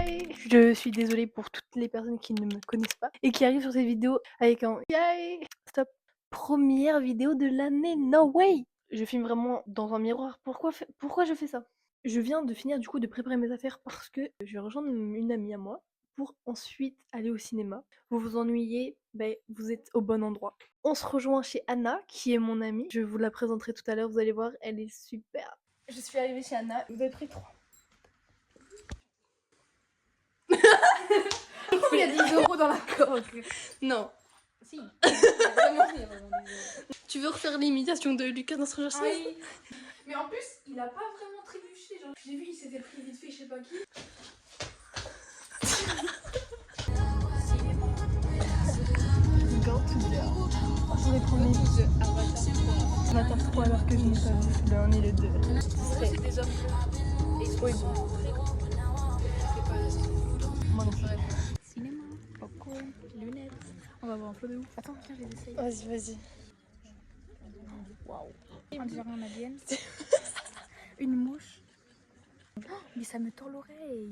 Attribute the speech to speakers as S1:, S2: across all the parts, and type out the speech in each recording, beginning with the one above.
S1: Yay! Je suis désolée pour toutes les personnes qui ne me connaissent pas et qui arrivent sur cette vidéo avec un Yay! Stop. Première vidéo de l'année, no way! Je filme vraiment dans un miroir. Pourquoi je fais ça? Je viens de finir du coup de préparer mes affaires parce que je vais rejoindre une amie à moi pour ensuite aller au cinéma. Vous vous ennuyez, ben vous êtes au bon endroit. On se rejoint chez Anna, qui est mon amie. Je vous la présenterai tout à l'heure, vous allez voir, elle est super. Je suis arrivée chez Anna, vous avez pris 3. Il y a 10 € dans la coque. Non. Si. Vraiment, il y a vraiment 10 €. Tu veux refaire l'imitation de Lucas dans Stranger Things? Oui. Mais en plus, il a pas vraiment trébuché. Genre, j'ai vu, il s'était pris vite fait, je sais pas qui. On est premier. Avatar 3 alors que je n'ai pas vu le 1 et le 2. C'est des hommes. Oui. Moi non plus.
S2: Cinéma, popcorn, lunettes. On va voir un peu de ouf. Attends, tiens, je les essaye.
S1: Vas-y.
S2: Waouh. On dirait un alien. Une mouche. Oh, mais ça me tord l'oreille.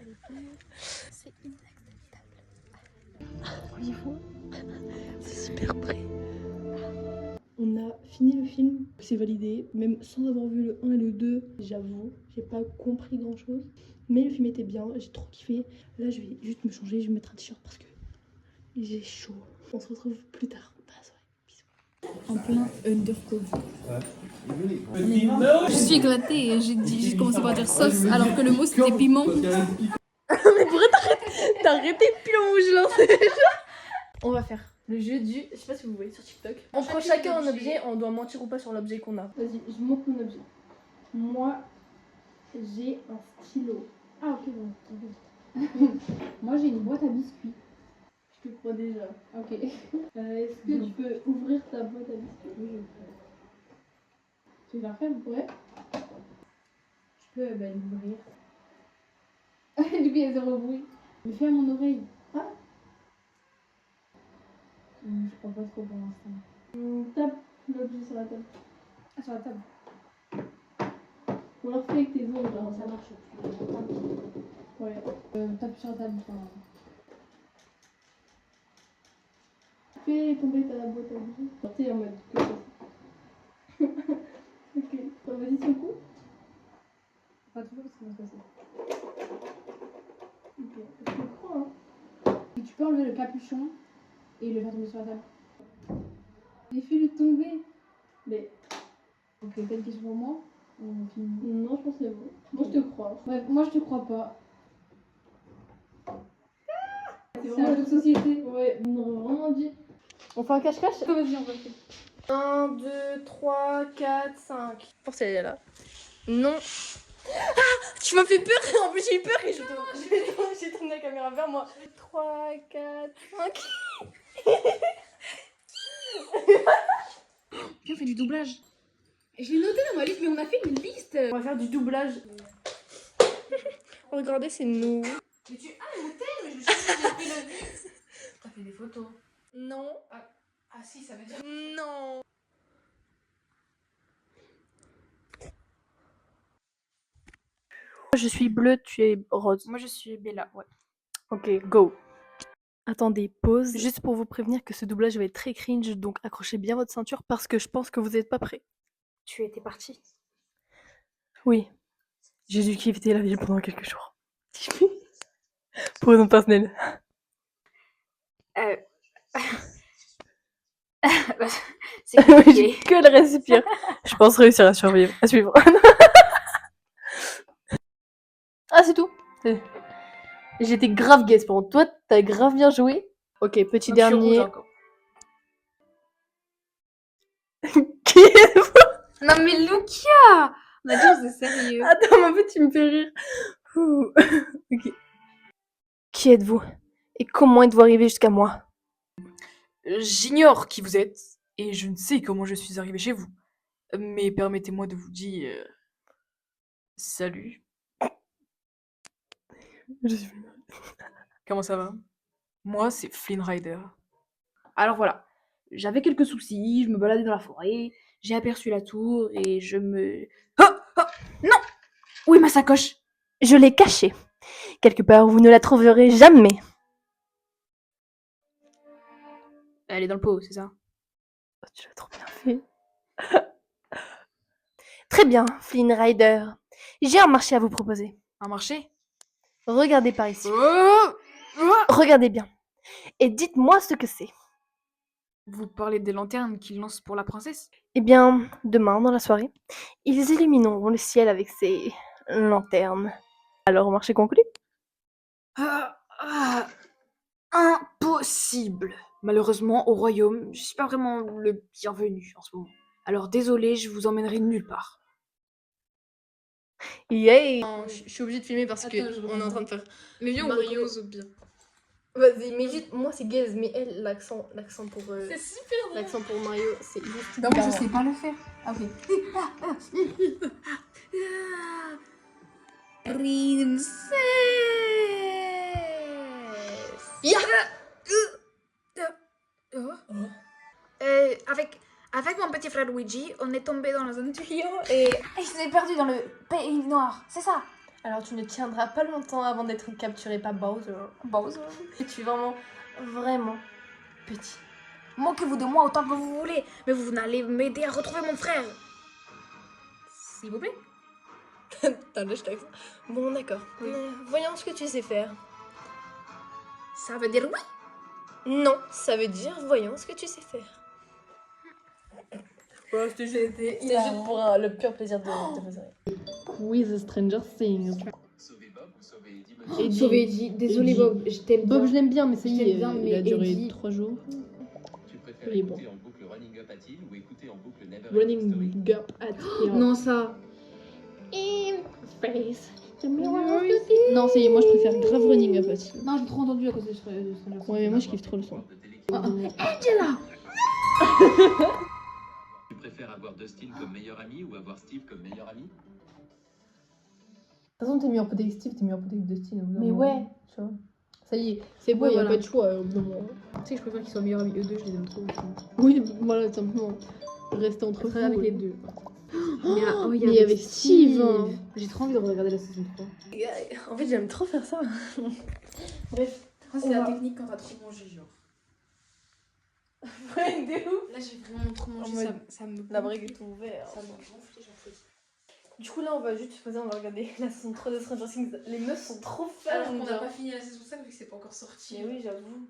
S2: Elle est bleue. C'est inacceptable.
S1: Voyez-vous, c'est super près. On a fini le film, c'est validé, même sans avoir vu le 1 et le 2, j'avoue, j'ai pas compris grand chose. Mais le film était bien, j'ai trop kiffé. Là, je vais juste me changer, je vais mettre un t-shirt parce que j'ai chaud. On se retrouve plus tard. Dans la soirée. Bisous.
S2: En plein undercover. Je suis éclatée et j'ai commencé par dire sauce alors que le mot c'était piment.
S1: Mais pourquoi t'as arrêté depuis le moment où je lançais déjà? On va faire le jeu du... Je sais pas si vous voyez sur TikTok. On prend chacun un objet, on doit mentir ou pas sur l'objet qu'on a. Vas-y, je montre mon objet. Moi, j'ai un stylo.
S2: Ah ok bon. Moi j'ai une boîte à biscuits.
S1: Je te crois déjà.
S2: Ok.
S1: Est-ce que tu peux ouvrir ta boîte à biscuits?
S2: Oui, je peux. Tu veux la faire?
S1: Ouais.
S2: Je peux l'ouvrir. Du coup il y a zéro bruit. Mais fais à mon oreille.
S1: Ah.
S2: Je crois pas trop pour l'instant.
S1: Tape l'objet sur la table.
S2: Ah sur la table.
S1: Ou alors fais avec tes ongles.
S2: Non, ça marche.
S1: Ouais.
S2: Tape sur la table.
S1: Fais tomber ta boîte à biscuits. Genre t'es en mode que ça. Ok. Vas-y, c'est le coup.
S2: Pas trop parce que ça va se passer.
S1: Ok. Je te crois, hein.
S2: Et tu peux enlever le capuchon et le faire tomber sur la table.
S1: J'ai fait le tomber. Mais.
S2: Ok, t'as une question pour moi? On finit.
S1: Non, je pense que c'est bon. Moi, je te crois.
S2: Bref, moi je te crois pas.
S1: C'est un jeu de société. Ouais, on aurait vraiment dit. On fait un cache-cache?
S2: Vas-y, on va faire.
S1: 1, 2, 3, 4, 5. Force, elle est là. Non. Ah, tu m'as fait peur. En plus, j'ai eu peur et j'ai tourné la caméra vers moi. 3, 4, 5.
S2: Viens, on fait du doublage. Je l'ai noté dans ma liste, mais on a fait une liste.
S1: On va faire du doublage. Regardez, c'est nous.
S2: Mais tu. Ah, le thème, mais je me suis dit que j'ai pris la vie. T'as fait des photos.
S1: Non.
S2: Ah, si, ça veut dire.
S1: Non. Je suis bleue, tu es rose.
S2: Moi je suis Bella, ouais.
S1: Ok, go. Attendez, pause. Juste pour vous prévenir que ce doublage va être très cringe, donc accrochez bien votre ceinture parce que je pense que vous n'êtes pas prêts.
S2: Tu étais partie.
S1: Oui. J'ai dû quitter la ville pendant quelques jours. Pour raison personnelle.
S2: C'est compliqué.
S1: Que elle respire. Je pense réussir à survivre. À suivre. Ah, c'est tout. J'étais grave guess pour toi, t'as grave bien joué. Ok, petit dernier. Qui est-vous?
S2: Non mais Lucia! On a dit c'est sérieux.
S1: Attends, mais en fait, tu me fais rire. Ouh. Ok. Qui êtes-vous? Et comment êtes-vous arrivé jusqu'à moi?
S3: J'ignore qui vous êtes et je ne sais comment je suis arrivé chez vous. Mais permettez-moi de vous dire... Salut.
S1: Je suis...
S3: Comment ça va? Moi, c'est Flynn Rider. Alors voilà, j'avais quelques soucis, je me baladais dans la forêt, j'ai aperçu la tour et je me... Oh, oh, non! Où est ma sacoche?
S1: Je l'ai cachée. Quelque part, vous ne la trouverez jamais.
S3: Elle est dans le pot, c'est ça?
S1: Oh, tu l'as trop bien fait. Très bien, Flynn Rider. J'ai un marché à vous proposer.
S3: Un marché?
S1: Regardez par ici.
S3: Oh!
S1: Regardez bien. Et dites-moi ce que c'est.
S3: Vous parlez des lanternes qu'ils lancent pour la princesse?
S1: Eh bien, demain, dans la soirée, ils illumineront le ciel avec ces lanternes. Alors, marché conclu?
S3: Impossible! Malheureusement, au royaume, je suis pas vraiment le bienvenu en ce moment. Alors désolé, je vous emmènerai nulle part.
S1: Yay!
S4: Je suis obligée de filmer parce que
S3: Attends, je
S4: on est en train de faire
S3: Mais viens,
S4: Mario Zobia.
S1: Vas-y, mais juste, moi c'est Gaze, mais elle, l'accent pour...
S4: C'est super drôle.
S1: l'accent pour Mario, c'est juste...
S4: Bah moi je sais pas le faire. Ah ok. Avec mon petit frère Luigi, on est tombé dans un tuyau et il s'est perdu dans le pays noir, c'est ça?
S1: Alors tu ne tiendras pas longtemps avant d'être capturé par Bowser.
S4: Bowser.
S1: Tu es vraiment, vraiment petit.
S4: Moquez-vous de moi autant que vous voulez, mais vous n'allez m'aider à retrouver mon frère. S'il vous plaît.
S1: Putain, le hashtag. Bon, d'accord. Voyons ce que tu sais faire.
S4: Ça veut dire oui?
S1: Non, ça veut dire voyons ce que tu sais faire.
S4: Ouais, c'était juste
S1: pour le pur plaisir de vous aider.
S5: Quiz Stranger Things.
S6: Sauver Bob ou sauver Eddie
S5: Eddie.
S4: Sauver Eddie. Désolé
S5: Eddie.
S4: Bob, je t'aime
S5: Bob,
S4: bien.
S5: je l'aime bien, mais ça
S4: Je
S5: y
S4: t'aime
S5: est,
S4: bien,
S5: il
S4: mais
S5: a duré
S4: Eddie-
S5: 3 jours.
S6: Tu préfères
S5: Il est bon.
S6: écouter en boucle Running Up at Hill ou écouter en boucle Never Ending
S5: Running
S6: Story?
S5: Up at Hill.
S4: Non, ça.
S5: Face. Non, c'est moi je préfère grave Running Up at Hill.
S4: Non, j'ai trop entendu à cause de Stranger Things.
S5: Ouais, mais moi je kiffe trop le son.
S6: De télé-
S4: Angela!
S6: Tu préfères avoir Dustin comme meilleur ami ou avoir Steve comme meilleur ami?
S5: De toute façon, t'es meilleur pote avec Steve, t'es meilleur pote avec Dustin. Au bout d'un
S1: Mais
S5: moment,
S1: ouais.
S5: Tu vois. Ça y est, c'est bon,
S4: Ouais,
S5: il y a
S4: voilà.
S5: pas de choix au bout d'un moment.
S4: Tu sais que je préfère qu'ils soient meilleurs amis. Eux deux, je les aime trop aussi.
S5: Oui, voilà, simplement. Rester entre
S4: Je
S5: vous.
S4: préfère avec les deux. Mais
S5: Mais avec Steve, hein.
S4: J'ai trop envie de regarder la saison 3.
S1: En fait, j'aime trop faire ça. Bref.
S4: Ça,
S1: c'est la
S4: technique quand t'as trop mangé, genre.
S1: Ouais, de ouf.
S4: Là, j'ai vraiment trop mangé,
S1: En mode,
S4: ça me
S1: La brique est ouverte.
S4: Ça me gonfle, j'en peux.
S1: Du coup, là, on va juste on va regarder la saison 3 de Stranger Things. Les meufs sont trop
S4: Alors
S1: fun.
S4: qu'on n'a
S1: genre.
S4: pas fini la saison 5 vu que c'est pas encore sorti.
S1: Mais oui, j'avoue.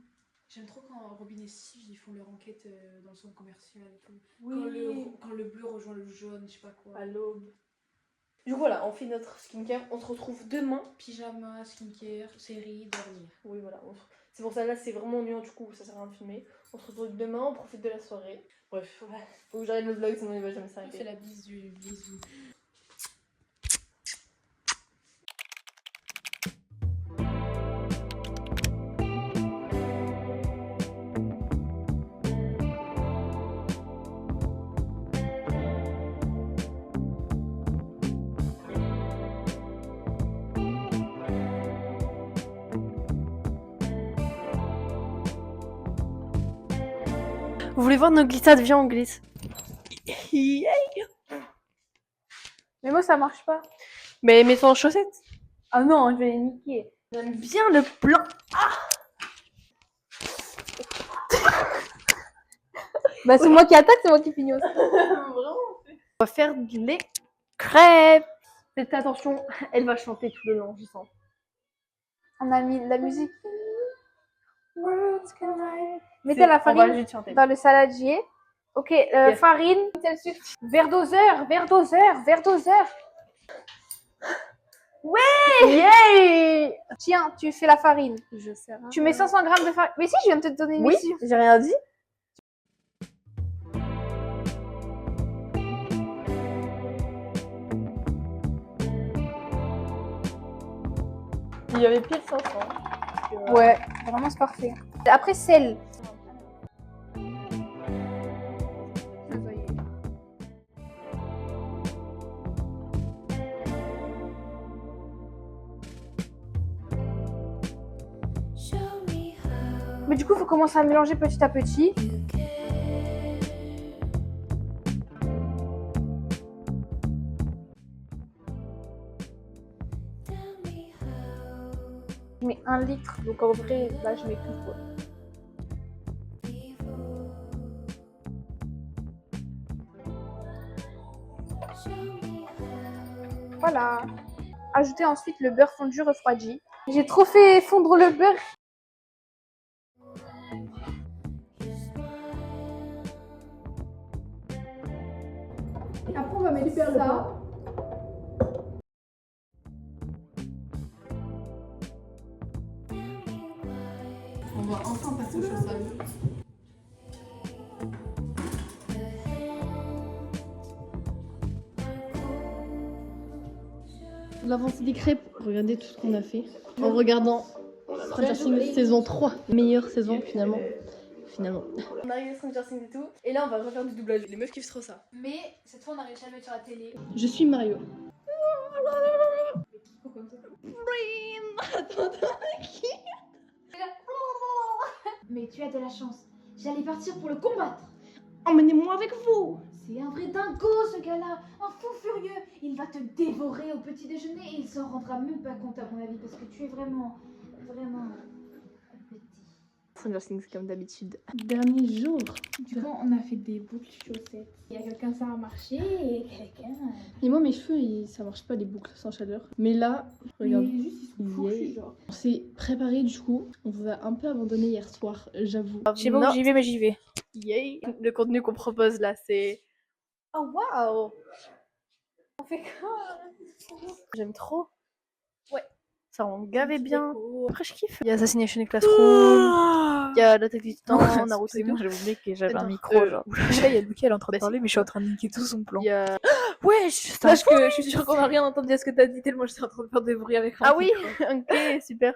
S4: J'aime trop quand Robin et Steve ils font leur enquête dans le centre commercial et tout.
S1: Oui.
S4: Quand le bleu rejoint le jaune, je sais pas quoi.
S1: À l'aube. Du coup, voilà, on fait notre skincare. On se retrouve demain.
S4: Pyjama, skincare, série, dormir.
S1: Oui, voilà. C'est pour ça, là, c'est vraiment ennuyant. Du coup, ça sert à rien de filmer. On se retrouve demain. On profite de la soirée. Bref, ouais. Faut que j'arrête le vlog, sinon il va jamais
S4: On fait
S1: s'arrêter.
S4: la bise du bisou.
S1: Vous voulez voir nos glissades? Viens, on glisse.
S2: Mais moi, ça marche pas.
S1: Mais mets-toi en chaussettes.
S2: Ah non, je vais les niquer.
S1: J'aime bien le plan.
S2: Bah, c'est moi qui attaque, c'est moi qui finis aussi.
S1: On va faire les crêpes. Faites attention, elle va chanter tout le long, je sens.
S2: On a mis de la musique. Mettez la
S1: On va
S2: farine
S1: juste chanter.
S2: dans le saladier. Ok,
S1: Yes.
S2: farine, verre doseur, verre doseur, verre doseur.
S1: Yay!
S2: Tiens, tu fais la farine.
S1: Je sais rien.
S2: Tu mets 500 grammes de farine. Mais si, je viens de te donner une
S1: Oui,
S2: mission.
S1: j'ai rien dit. Il y avait pile 500.
S2: Ouais, vraiment, c'est parfait. Après, sel. Mais du coup, il faut commencer à mélanger petit à petit. je mets 1 litre. Donc en vrai, là, je mets plus quoi. Voilà. Ajoutez ensuite le beurre fondu refroidi. J'ai trop fait fondre le beurre. Après, on va mettre ça.
S5: On va enfin passer aux choses sérieuses. L'avancée des crêpes, regardez tout ce qu'on a fait. En regardant Stranger Things saison 3, meilleure saison finalement.
S1: On arrive à Stranger Things et tout. Et là, on va refaire du doublage. Les meufs kiffent trop ça.
S2: Mais cette fois, on a réussi à le mettre sur la télé.
S5: Je suis Mario.
S2: Mais tu as de la chance. J'allais partir pour le combattre.
S5: Emmenez-moi avec vous.
S2: C'est un vrai dingo ce gars-là, un fou furieux. Il va te dévorer au petit déjeuner et il s'en rendra même pas compte à mon avis parce que tu es vraiment petit.
S1: Stranger Things comme d'habitude.
S5: Dernier jour.
S2: Du coup, on a fait des boucles chaussettes. Il y a quelqu'un ça a marché et quelqu'un.
S5: Et moi mes cheveux, ça marche pas les boucles sans chaleur. Mais là, regarde.
S2: Mais juste ils sont fourchus, genre.
S5: On s'est préparé du coup. On vous a un peu abandonné hier soir, j'avoue.
S2: Je sais pas où j'y vais, mais j'y vais.
S1: Yay. Le contenu qu'on propose là, c'est... Oh waouh. On fait quoi? J'aime trop. Ouais. Ça rend gavé bien. Après, je kiffe. Il y a Assassination Classroom. Il y a l'attaque du Titan, Naruto et tout.
S3: J'ai oublié que j'avais un
S1: Attends,
S3: micro, genre.
S1: oula.
S3: Là, il y a Lucie, elle est en train de
S1: Bah,
S3: parler,
S1: si.
S3: mais je suis en train de niquer tout son plan.
S1: Il y a...
S3: Ouais,
S1: Sache que je suis sûre qu'on a rien entendu à ce que t'as dit tellement j'étais en train de faire des bruits avec mon
S2: Ah oui,
S1: micro. Ok, super.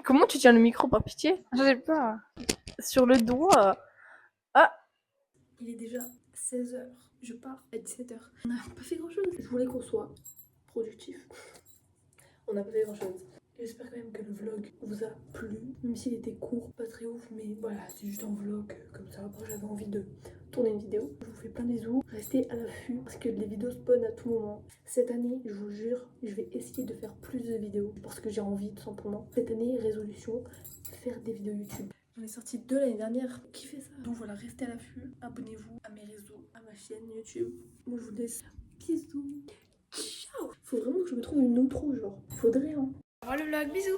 S1: Comment tu tiens le micro par pitié?
S2: je sais pas.
S1: Sur le doigt. Ah.
S7: Il est déjà 16h. Je pars à 17h. On n'a pas fait grand chose. Je voulais qu'on soit productif. On n'a pas fait grand chose. J'espère quand même que le vlog vous a plu. Même s'il était court, pas très ouf. Mais voilà, c'est juste un vlog comme ça. Après, j'avais envie de tourner une vidéo. Je vous fais plein des bisous. Restez à l'affût parce que les vidéos spawnent à tout moment. Cette année, je vous jure, je vais essayer de faire plus de vidéos. Parce que j'ai envie, tout simplement. Cette année, résolution, faire des vidéos YouTube. J'en ai sorti 2 l'année dernière. Kiffez ça. Donc voilà, restez à l'affût. Abonnez-vous à mes réseaux, à ma chaîne YouTube. Moi, je vous laisse. Bisous. Ciao. Faut vraiment que je me trouve une outro, genre. Faudrait, hein.
S4: Au revoir le vlog, bisous.